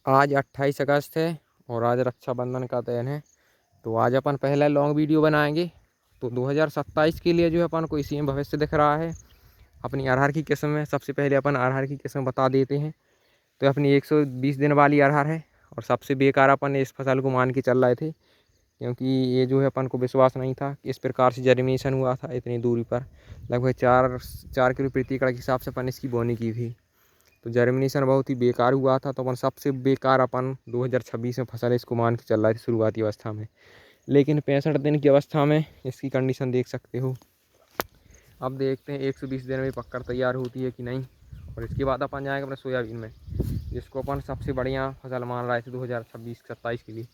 आज 28 अगस्त है और आज रक्षाबंधन का दिन है। तो आज अपन पहला लॉन्ग वीडियो बनाएंगे। तो 2027 के लिए जो है अपन को इसी में भविष्य दिख रहा है। अपनी अरहर की किस्म है। सबसे पहले अपन अरहर की किस्म बता देते हैं। तो अपनी 120 दिन वाली अरहर है और सबसे बेकार अपन इस फसल को मान के चल रहे थे, क्योंकि ये जो है अपन को विश्वास नहीं था कि इस प्रकार से जर्मिनेशन हुआ था इतनी दूरी पर। लगभग 4 किलो प्रति एकड़ के हिसाब से अपन इसकी बोनी की थी। तो जर्मिनेशन बहुत ही बेकार हुआ था। तो अपन सबसे बेकार अपन 2026 में फसल इसको मान के चल रहा था शुरुआती अवस्था में। लेकिन 65 दिन की अवस्था में इसकी कंडीशन देख सकते हो। अब देखते हैं 120 दिन में पककर तैयार होती है कि नहीं। और इसके बाद अपन जाएंगे अपने सोयाबीन में, जिसको अपन सबसे बढ़िया फसल मान रहे थे 2026-27 के लिए।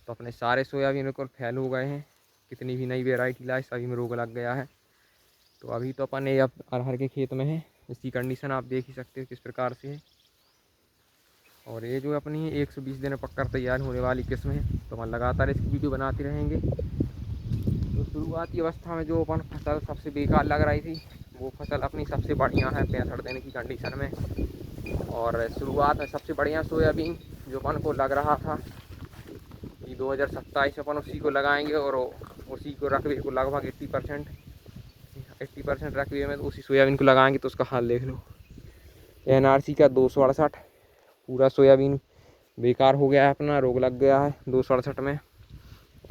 तो अपने सारे सोयाबीन बिल्कुल फैल हो गए हैं। कितनी भी नई वेराइटी लाई सभी में रोग लग गया है। तो अभी तो अपन ये अब अरहर के खेत में है। इसकी कंडीशन आप देख ही सकते हो किस प्रकार से है। और ये जो अपनी 120 दिन में पककर तैयार होने वाली किस्म है। तो अपन लगातार इसकी वीडियो बनाते रहेंगे। तो शुरुआती अवस्था में जो अपन फसल सबसे बेकार लग रही थी, वो फसल अपनी सबसे बढ़िया है 65 दिन की कंडीशन में। और शुरुआत है सबसे बढ़िया सोयाबीन जो अपन को लग रहा था कि 2027 अपन उसी को लगाएंगे। और उसी को रकबे को लगभग 80% रकबे में तो उसी सोयाबीन को लगाएंगे। तो उसका हाल देख लो। NRC का 268 पूरा सोयाबीन बेकार हो गया है, अपना रोग लग गया है 268 में।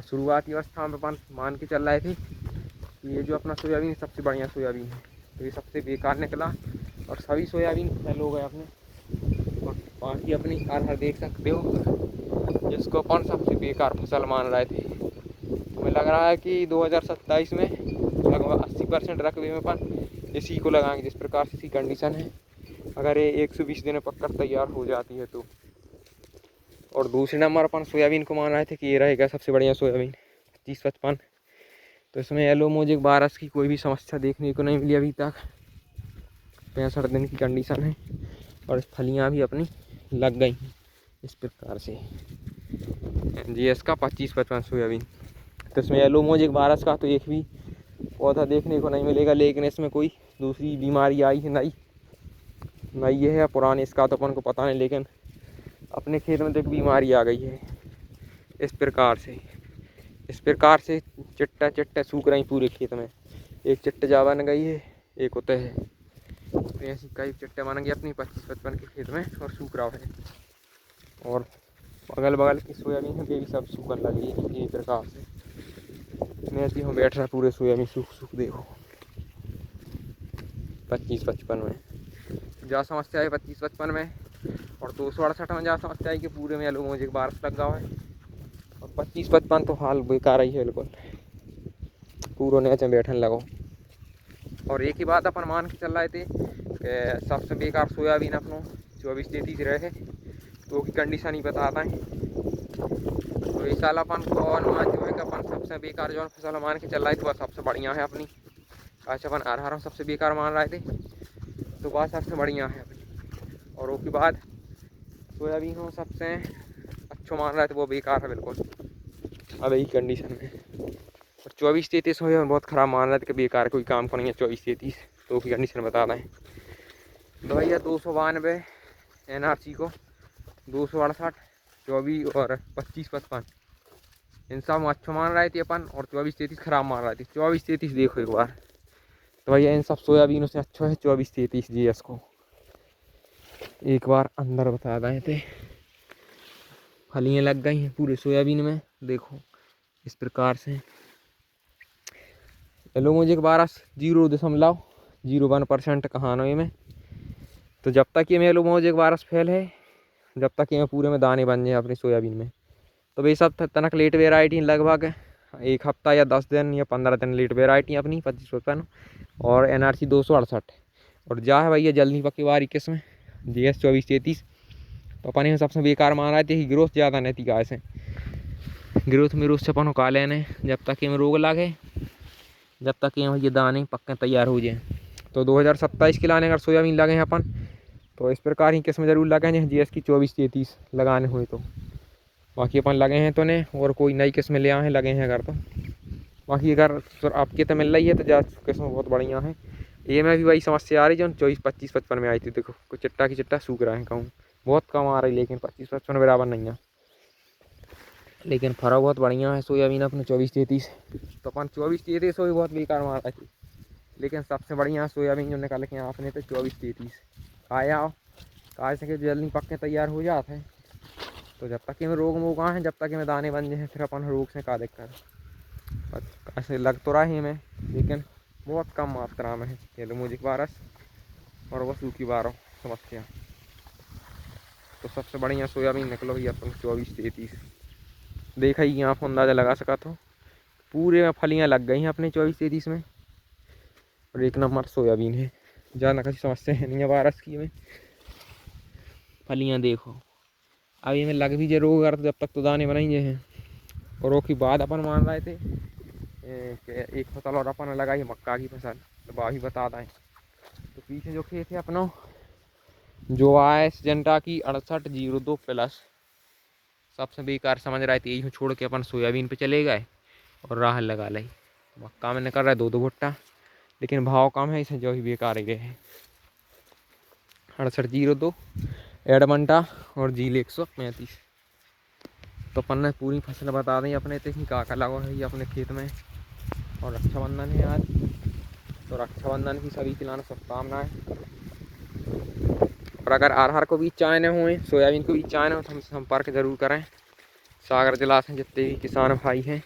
शुरुआती अवस्था में अपन मान के चल रहे थे कि ये जो अपना सोयाबीन सबसे बढ़िया सोयाबीन है। तो ये सबसे बेकार निकला और सभी सोयाबीन फेल हो गए अपने। और बाकी अपनी अरहर देख सकते हो, जिसको अपन सबसे बेकार फसल मान रहे थे। हमें लग रहा है कि 2027 में लगभग 80% रकबे में अपन इसी को लगाएंगे, जिस प्रकार से इसकी कंडीशन है। अगर ये 120 दिन में पककर तैयार हो जाती है तो। और दूसरे नंबर अपन सोयाबीन को मान रहे थे कि ये रहेगा सबसे बढ़िया सोयाबीन 25-55। तो इसमें येलो मोजेक वायरस की कोई भी समस्या देखने को नहीं मिली अभी तक। 65 दिन की कंडीशन है और फलियाँ भी अपनी लग गई हैं इस प्रकार से। NGS का 25-55 सोयाबीन। तो इसमें येलो मोजेक वायरस का तो एक भी पौधा देखने को नहीं मिलेगा। लेकिन इसमें कोई दूसरी बीमारी आई है नई ये है, पुरानी इसका तो अपन को पता नहीं। लेकिन अपने खेत में तो एक बीमारी आ गई है इस प्रकार से चिट्टा सूख रही पूरे खेत में। एक चिट्टा जा बन गई है, एक होता है। तो ऐसी कई चिट्टे बन गई अपनी 25-55 के खेत में और सूख रहा है। और अगल बगल की सोयाबीन है, भी सब सूखने लगी है इस प्रकार से। मैं ऐसी हूँ बैठ रहा पूरे सोयाबीन सूख देखो 25-55 में जहाँ समस्या है 25-55 में। और 268 में जहाँ समस्या है कि पूरे में येलो मोजेक वायरस लग गया है। और 25-55 तो हाल बेकार ही है बिल्कुल, पूरा नीचे बैठने लगो। और एक ही बात अपन मान के चल रहे थे कि सबसे बेकार सोयाबीन अपनों 24-33 रहे। तो की कंडीशन ही बताता है। तो इस साल अपन को अनुमान जो है कि अपन सबसे बेकार जो फसल मान के चल रहे थे वह सबसे बढ़िया है अपनी। आज अपन अरहर सबसे बेकार मान रहे थे, तो वह सबसे बढ़िया है अपनी। और उसके बाद सोयाबीन हो सबसे अच्छा मान रहे थे, वो बेकार है बिल्कुल अब यही कंडीशन में। और 24-33 हो बहुत ख़राब मान रहे थे कि बेकार कोई काम को नहीं है 24-33। तो की कंडीशन बता दें। तो भैया 292 NRC को 268 24 और 25-55 इन सब में अच्छा मान रहे थे अपन। और 24-33 ख़राब मान रहे थे। 24-33 देखो एक बार। तो भैया इन सब सोयाबीनों से अच्छा है 24-33 GS को। एक बार अंदर बता रहे थे, फलियाँ लग गई हैं पूरे सोयाबीन में देखो इस प्रकार से। येलो मोजेक वायरस 0.01% कहानों में। तो जब तक ये येलो मोजेक वायरस फैल है, जब तक ये पूरे में दाने बन जाए अपनी सोयाबीन में, तो वे सब तनक लेट वेराइटी लगभग 1 हफ्ता या 10 दिन या 15 दिन लेट वेराइटी अपनी 25-55 और NRC 268। और जा है भैया जल्दी पकी वाली किस्म GS 24-33। तो अपन में सबसे बेकार मान रहे थे कि ग्रोथ ज़्यादा नहीं थी गाय से। ग्रोथ में रोज से अपन उका लेने जब तक ये रोग लगे, जब तक ये दाने पक्के तैयार हो जाए। तो 2027 के लाने अगर सोयाबीन लगे हैं अपन, तो इस प्रकार ही किस्म जरूर लगे हैं GS की 24-33 लगाने हुए। तो बाकी अपन लगे हैं तो नहीं, और कोई नई किस्में ले आए हैं लगे हैं अगर तो। बाकी अगर आपके तो मिल रही है तो जा किस्म बहुत बढ़िया है। ये में भी वही समस्या आ रही जो 24-25-55 में आई थी। देखो कुछ चिट्टा की चिट्टा सूख रहा है कहूँ बहुत कम आ रही, लेकिन 25-55 बराबर नहीं है। लेकिन फर्क बहुत बढ़िया है सोयाबीन अपने 24-33। तो अपन 24-33 भी बहुत बेकार मार रही थी, लेकिन सबसे बढ़िया सोयाबीन जो निकाल के आपने तो 24-33 खाया हो। खाए से जल्दी पक के तैयार हो जाते हैं। तो जब तक कि में रोग मोगा है, जब तक कि में दाने बन जाए, फिर अपन रोग से का दिक्कत ऐसे लग तो रहा है हमें, लेकिन बहुत कम मात्रा में है ये मुझे वायरस और वो सूखी बारह समस्या। तो सबसे बढ़िया सोयाबीन निकलो ही अपन 24-33। देखा ही आप अंदाज़ा लगा सका तो पूरे में फलियाँ लग गई हैं अपने 24-33 में, और एक नंबर सोयाबीन है। ज़्यादा किसी समस्या है नहीं है वायरस की में। फलियाँ देखो अभी में लग भी जरूर अगर जब तक तो दाने बनाएंगे हैं। और वो की बाद अपन मान रहे थे कि एक फसल और अपन लगाई मक्का की फसल, तो वह भी बता दें। तो पीछे जो खेत है अपना जो आए सिजेंटा की 6802+, सबसे बेकार समझ रहे थे, यही छोड़ के अपन सोयाबीन पे चले गए और राह लगा ली। मक्का में निकल रहा है 2-2 भुट्टा, लेकिन भाव कम है, इसे जो ही बेकार ही गए 6802 एडमंटा और जील 135। तो अपन ने पूरी फसल बता दी अपने ते ही का लगा है ये अपने खेत में। और रक्षाबंधन है आज, तो रक्षाबंधन की सभी की लाना शुभकामनाएं। और अगर अरहर को बीज चाहने हुए, सोयाबीन को बीज चाहने हो तो हमसे संपर्क जरूर करें। सागर जिला से जितने भी किसान भाई हैं